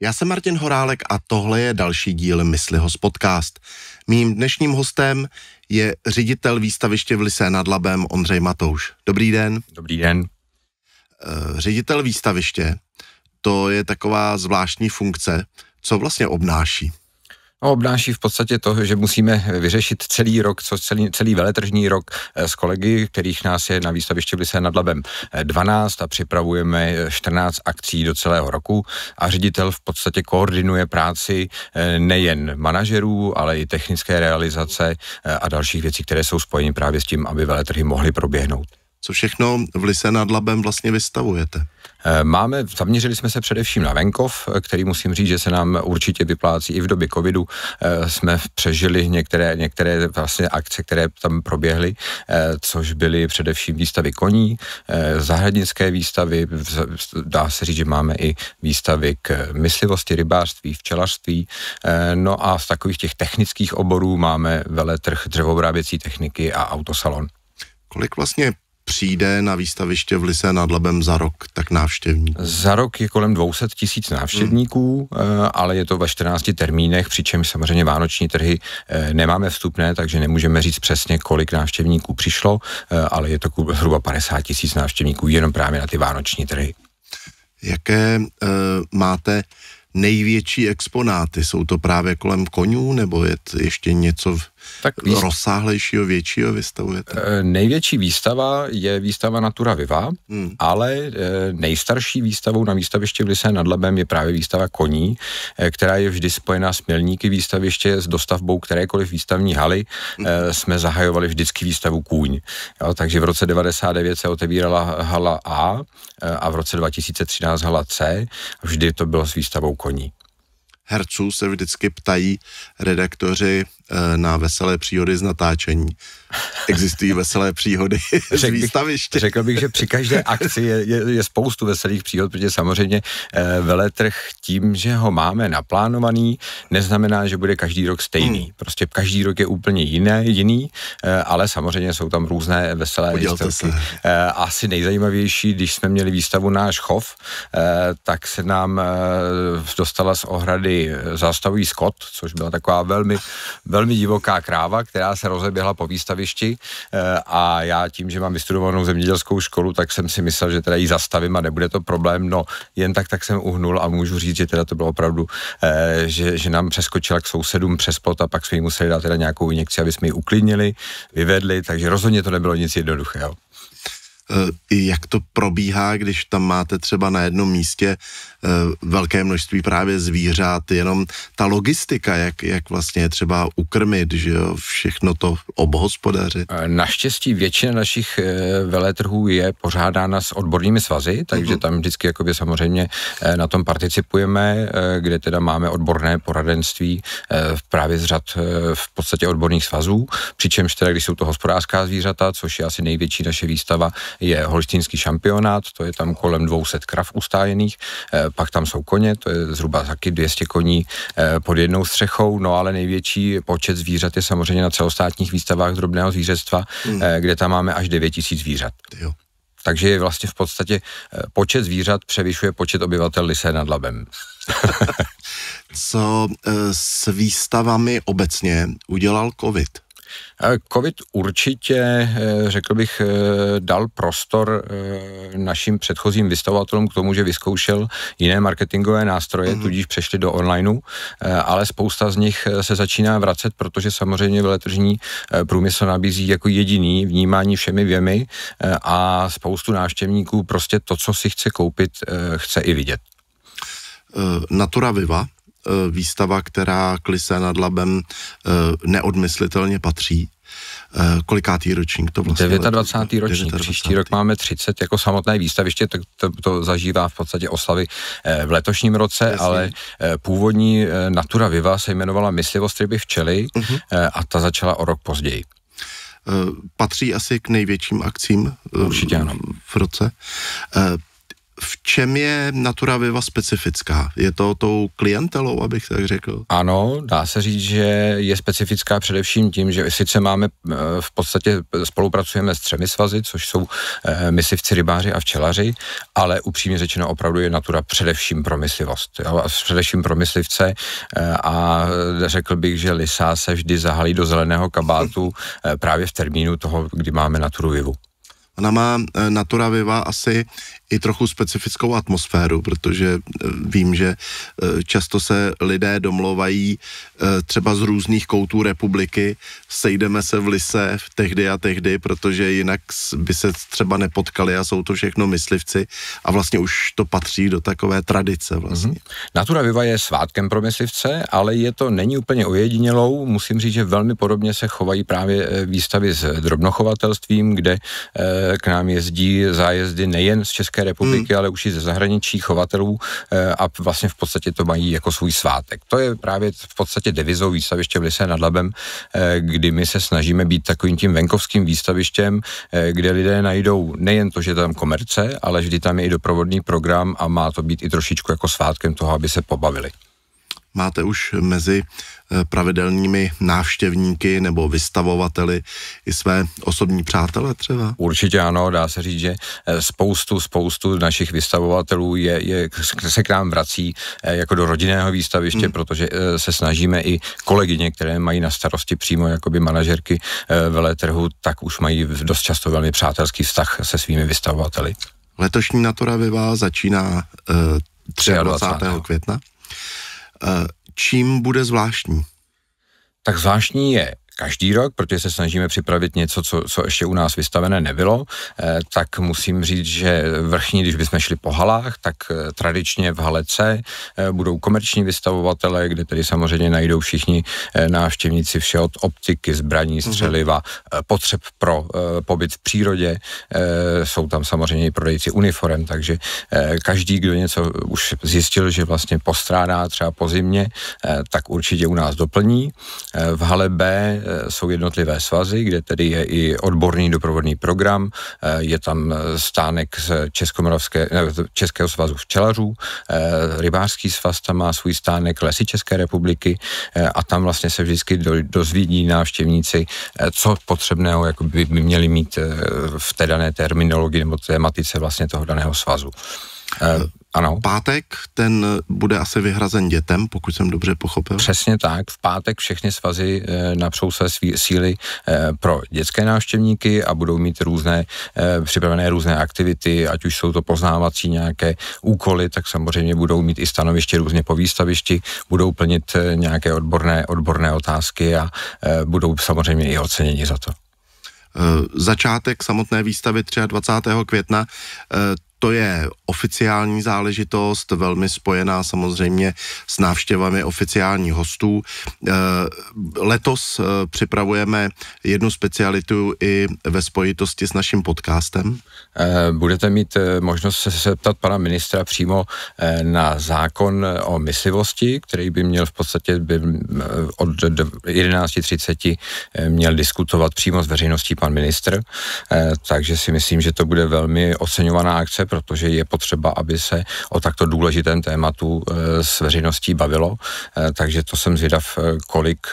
Já jsem Martin Horálek a tohle je další díl Myslihost podcast. Mým dnešním hostem je ředitel výstaviště v Lysé nad Labem Ondřej Matouš. Dobrý den. Dobrý den. Ředitel výstaviště, to je taková zvláštní funkce. Co vlastně obnáší? Obnáší v podstatě to, že musíme vyřešit celý rok, celý veletržní rok s kolegy, kterých nás je na výstavišti v Lysé nad Labem 12 a připravujeme 14 akcí do celého roku a ředitel v podstatě koordinuje práci nejen manažerů, ale i technické realizace a dalších věcí, které jsou spojeny právě s tím, aby veletrhy mohly proběhnout. Co všechno v Lysé nad Labem vlastně vystavujete? Zaměřili jsme se především na venkov, který musím říct, že se nám určitě vyplácí i v době covidu. Jsme přežili některé vlastně akce, které tam proběhly, což byly především výstavy koní, zahradnické výstavy, dá se říct, že máme i výstavy k myslivosti, rybářství, včelařství, no a z takových těch technických oborů máme veletrh dřevoobráběcí techniky a autosalon. Kolik vlastně přijde na výstaviště v Lysé nad Labem za rok tak návštěvníků? Za rok je kolem 200 000 návštěvníků, ale je to ve 14 termínech, přičemž samozřejmě vánoční trhy nemáme vstupné, takže nemůžeme říct přesně, kolik návštěvníků přišlo, ale je to zhruba 50 000 návštěvníků jenom právě na ty vánoční trhy. Jaké máte největší exponáty? Jsou to právě kolem konňů, nebo je to ještě něco rozsáhlejšího, většího vystavujete? Největší výstava je výstava Natura Viva, ale nejstarší výstavou na výstavišti v Lysé nad Labem je právě výstava koní, která je vždy spojená s milníky výstaviště, s dostavbou kterékoliv výstavní haly. Jsme zahajovali vždycky výstavu kůň. Jo, takže v roce 1999 se otevírala hala a v roce 2013 hala C. Vždy to bylo s výstavou koní. Herců se vždycky ptají redaktoři na veselé příhody z natáčení. Existují veselé příhody z výstaviště? Řekl bych, že při každé akci je spoustu veselých příhod, protože samozřejmě veletrh tím, že ho máme naplánovaný, neznamená, že bude každý rok stejný. Prostě každý rok je úplně jiný, ale samozřejmě jsou tam různé veselé výstavky. Asi nejzajímavější, když jsme měli výstavu Náš chov, tak se nám dostala z ohrady zástavový skot, což byla taková velmi divoká kráva, která se rozeběhla po výstavišti a já tím, že mám vystudovanou zemědělskou školu, tak jsem si myslel, že teda ji zastavím a nebude to problém, no jen tak jsem uhnul a můžu říct, že teda to bylo opravdu, že nám přeskočila k sousedům přes plot a pak jsme jí museli dát teda nějakou injekci, aby jsme ji uklidnili, vyvedli, takže rozhodně to nebylo nic jednoduchého. Jak to probíhá, když tam máte třeba na jednom místě velké množství právě zvířat, jenom ta logistika, jak vlastně třeba ukrmit, že jo, všechno to obhospodařit? Naštěstí většina našich veletrhů je pořádána s odbornými svazy, takže tam vždycky jakoby samozřejmě na tom participujeme, kde teda máme odborné poradenství právě z řad v podstatě odborných svazů, přičemž teda, když jsou to hospodářská zvířata, což je asi největší naše výstava, je holštínský šampionát, to je tam kolem 200 krav ustájených, pak tam jsou koně, to je zhruba taky 200 koní pod jednou střechou, no ale největší počet zvířat je samozřejmě na celostátních výstavách drobného zvířectva, kde tam máme až 9 000 zvířat. Jo. Takže je vlastně v podstatě počet zvířat převyšuje počet obyvatel Lysé nad Labem. Co s výstavami obecně udělal covid? Covid určitě, řekl bych, dal prostor našim předchozím vystavovatelům k tomu, že vyzkoušel jiné marketingové nástroje, tudíž přešli do onlineu, ale spousta z nich se začíná vracet, protože samozřejmě veletržní průmysl nabízí jako jediný vnímání všemi věmi a spoustu návštěvníků prostě to, co si chce koupit, chce i vidět. Natura Viva, výstava, která k Lysé nad Labem neodmyslitelně patří. Kolikátý ročník to vlastně? 29. ročník. Příští rok máme 30 jako samotné výstaviště, tak to zažívá v podstatě oslavy v letošním roce, jasně. Ale původní Natura Viva se jmenovala Myslivost ryby včely a ta začala o rok později. Patří asi k největším akcím určitě ano. V roce. V čem je Natura Viva specifická? Je to tou klientelou, abych tak řekl? Ano, dá se říct, že je specifická především tím, že sice máme v podstatě spolupracujeme s 3 svazy, což jsou myslivci, rybáři a včelaři, ale upřímně řečeno opravdu je Natura především pro myslivost. Především pro myslivce a řekl bych, že lisa se vždy zahalí do zeleného kabátu právě v termínu toho, kdy máme Naturu Vivu. Ona má Natura Viva asi i trochu specifickou atmosféru, protože vím, že často se lidé domlouvají třeba z různých koutů republiky, sejdeme se v lise tehdy a tehdy, protože jinak by se třeba nepotkali a jsou to všechno myslivci a vlastně už to patří do takové tradice vlastně. Natura Viva je svátkem pro myslivce, ale není úplně ojedinělou, musím říct, že velmi podobně se chovají právě výstavy s drobnochovatelstvím, kde k nám jezdí zájezdy nejen z České republiky, ale už i ze zahraničí chovatelů a vlastně v podstatě to mají jako svůj svátek. To je právě v podstatě devizou výstaviště v Lysé nad Labem, kdy my se snažíme být takovým tím venkovským výstavištěm, kde lidé najdou nejen to, že tam komerce, ale vždy tam je i doprovodný program a má to být i trošičku jako svátkem toho, aby se pobavili. Máte už mezi pravidelnými návštěvníky nebo vystavovateli i své osobní přátele třeba? Určitě ano, dá se říct, že spoustu našich vystavovatelů se k nám vrací jako do rodinného výstaviště, protože se snažíme i kolegyně, které mají na starosti přímo jakoby manažerky veletrhu, tak už mají dost často velmi přátelský vztah se svými vystavovateli. Letošní Natura Viva začíná 23. května. Čím bude zvláštní? Tak zvláštní je každý rok, protože se snažíme připravit něco, co ještě u nás vystavené nebylo, tak musím říct, že vrchní, když bychom šli po halách, tak tradičně v hale C budou komerční vystavovatele, kde tedy samozřejmě najdou všichni návštěvníci vše od optiky, zbraní, střeliva, potřeb pro pobyt v přírodě, jsou tam samozřejmě i prodejci uniform, takže každý, kdo něco už zjistil, že vlastně postrádá třeba po zimě, tak určitě u nás doplní. V hale B jsou jednotlivé svazy, kde tedy je i odborný doprovodný program, je tam stánek z Českého svazu včelařů, rybářský svaz tam má svůj stánek, Lesy České republiky a tam vlastně se vždycky dozvědí návštěvníci, co potřebného jako by měli mít v té dané terminologii nebo tématice vlastně toho daného svazu. Ano. Pátek, ten bude asi vyhrazen dětem, pokud jsem dobře pochopil. Přesně tak, v pátek všechny svazy napřou své síly pro dětské návštěvníky a budou mít připravené různé aktivity, ať už jsou to poznávací nějaké úkoly, tak samozřejmě budou mít i stanoviště různě po výstavišti, budou plnit nějaké odborné otázky a budou samozřejmě i oceněni za to. Začátek samotné výstavy 23. května, to je oficiální záležitost, velmi spojená samozřejmě s návštěvami oficiálních hostů. Letos připravujeme jednu specialitu i ve spojitosti s naším podcastem. Budete mít možnost se zeptat pana ministra přímo na zákon o myslivosti, který by měl v podstatě od 11:30 měl diskutovat přímo s veřejností pan ministr, takže si myslím, že to bude velmi oceňovaná akce, protože je potřeba, aby se o takto důležitém tématu s veřejností bavilo, takže to jsem zvědav, kolik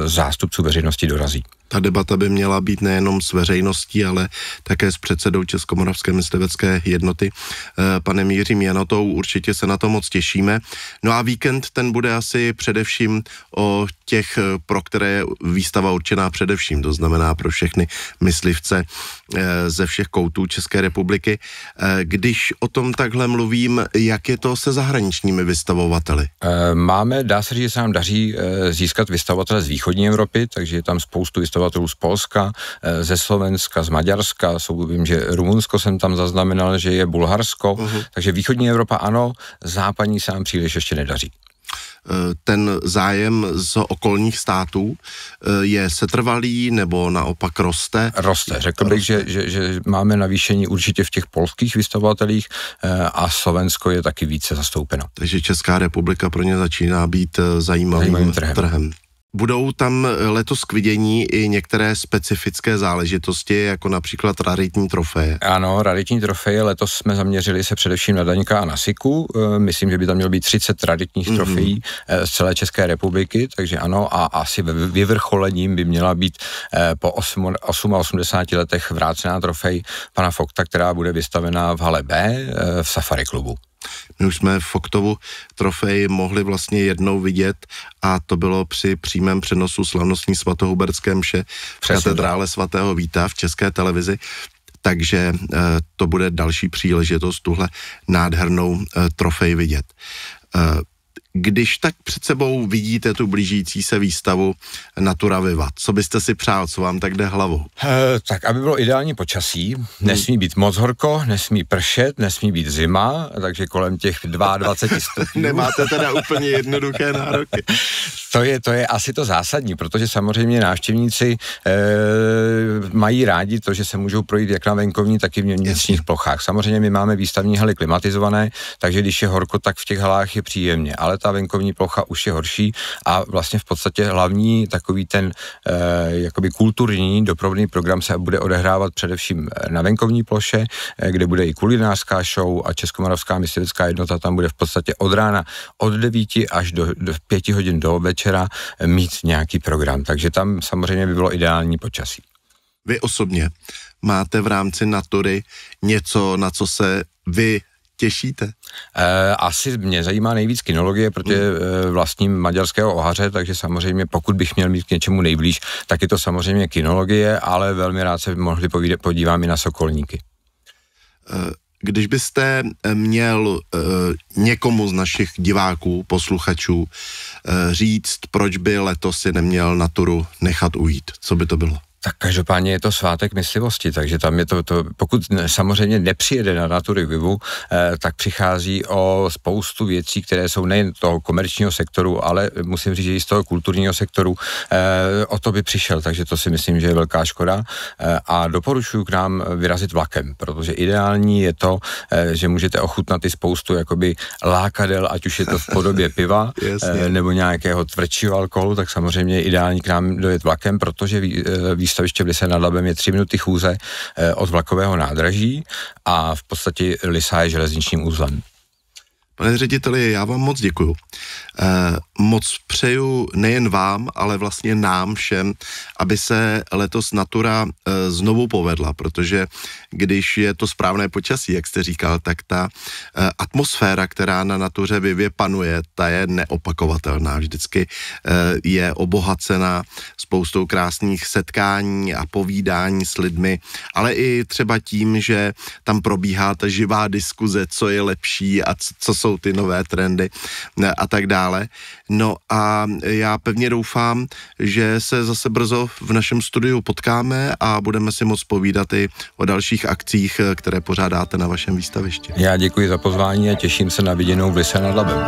zástupců veřejnosti dorazí. Ta debata by měla být nejenom s veřejností, ale také s předsedou Českomoravské myslivecké jednoty, panem Jiřím Janotou. Určitě se na to moc těšíme. No a víkend ten bude asi především o těch, pro které je výstava určená především, to znamená pro všechny myslivce ze všech koutů České republiky. Když o tom takhle mluvím, jak je to se zahraničními vystavovateli? Dá se říct, že se nám daří získat vystavovatele z východní Evropy, takže je tam spoustu vystovatelů z Polska, ze Slovenska, z Maďarska, vím, že Rumunsko jsem tam zaznamenal, že je Bulharsko, takže východní Evropa ano, západní se nám příliš ještě nedaří. Ten zájem z okolních států je setrvalý nebo naopak roste? Roste. Řekl bych, že máme navýšení určitě v těch polských vystavovatelích a Slovensko je taky více zastoupeno. Takže Česká republika pro ně začíná být zajímavým trhem. Budou tam letos k vidění i některé specifické záležitosti, jako například raritní trofeje. Ano, raritní trofeje letos jsme zaměřili se především na Daňka a na Siku. Myslím, že by tam mělo být 30 raritních trofejí z celé České republiky, takže ano, a asi vyvrcholením by měla být po 88 letech vrácená trofej pana Fokta, která bude vystavená v hale B v Safari klubu. My už jsme Foktovu trofej mohli vlastně jednou vidět a to bylo při přímém přenosu slavnostní svatohuberské mše v katedrále svatého Víta v České televizi, takže to bude další příležitost tuhle nádhernou trofej vidět. Když tak před sebou vidíte tu blížící se výstavu Natura Viva, co byste si přál, co vám tak jde hlavou? Tak, aby bylo ideální počasí, nesmí být moc horko, nesmí pršet, nesmí být zima, takže kolem těch 22 stupňů. Nemáte teda úplně jednoduché nároky. To je asi to zásadní, protože samozřejmě návštěvníci mají rádi to, že se můžou projít jak na venkovní, tak i v vnitřních plochách. Samozřejmě my máme výstavní haly klimatizované, takže když je horko, tak v těch halách je příjemně, ale ta venkovní plocha už je horší a vlastně v podstatě hlavní takový ten jakoby kulturní doprovodný program se bude odehrávat především na venkovní ploše, kde bude i kulinářská show a Českomoravská myslivecká jednota tam bude v podstatě od rána od 9 až do 5 hodin do večera mít nějaký program, takže tam samozřejmě by bylo ideální počasí. Vy osobně máte v rámci Natury něco, na co se vy těšíte? Asi mě zajímá nejvíc kinologie, protože vlastním maďarského ohaře, takže samozřejmě pokud bych měl mít k něčemu nejblíž, tak je to samozřejmě kinologie, ale velmi rád se podívám i na sokolníky. Když byste měl někomu z našich diváků, posluchačů říct, proč by letos si neměl Naturu nechat ujít, co by to bylo? Tak každopádně je to svátek myslivosti, takže tam je to pokud samozřejmě nepřijede na Natury Vivu, tak přichází o spoustu věcí, které jsou nejen toho komerčního sektoru, ale musím říct, že i z toho kulturního sektoru o to by přišel, takže to si myslím, že je velká škoda a doporučuji k nám vyrazit vlakem, protože ideální je to, že můžete ochutnat i spoustu jakoby lákadel, ať už je to v podobě piva nebo nějakého tvrdšího alkoholu, tak samozřejmě je ideální k nám dojet vlakem, protože výstaviště v Lysé nad Labem je 3 minuty chůze od vlakového nádraží a v podstatě Lysa je železničním uzlem. Pane řediteli, já vám moc děkuju. Moc přeju nejen vám, ale vlastně nám všem, aby se letos Natura znovu povedla, protože když je to správné počasí, jak jste říkal, tak ta atmosféra, která na Natuře Vivě panuje, ta je neopakovatelná. Vždycky je obohacená spoustou krásných setkání a povídání s lidmi, ale i třeba tím, že tam probíhá ta živá diskuze, co je lepší a co jsou ty nové trendy a tak dále. No a já pevně doufám, že se zase brzo v našem studiu potkáme a budeme si moc povídat i o dalších akcích, které pořádáte na vašem výstavišti. Já děkuji za pozvání a těším se na viděnou v Lysé nad Labem.